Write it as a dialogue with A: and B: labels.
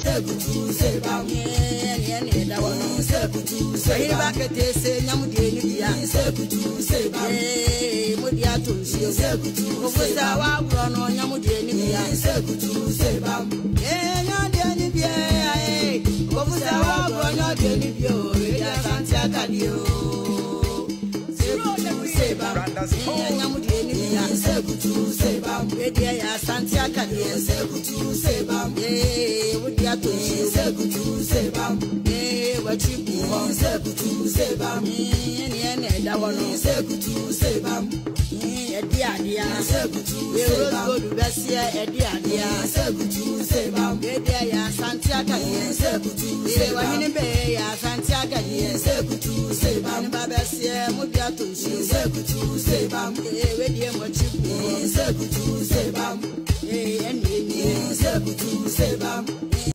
A: Sebutu seba ye da wono sebutu seba bakete se nyamude ni bia sebutu seba modi atonsi sebutu ofusa wa bro no nyamude ni bia sebutu seba nyamude ni bia ofusa wa bro nyamude ni bia ya santi akadio sebutu seba nyamude ni bia sebutu seba ya santi akadio sebutu seba wodi atonsi sebutu seba wachibu sebutu seba ni da wono sebutu seba adia sebutu seba godu besia adia sebutu seba ya santi akadia sebutu seba wahini be ya santi akadia sebutu seba ni babesia modi atonsi sebutu seba wedi wachibu sebutu seba eni sebutu seba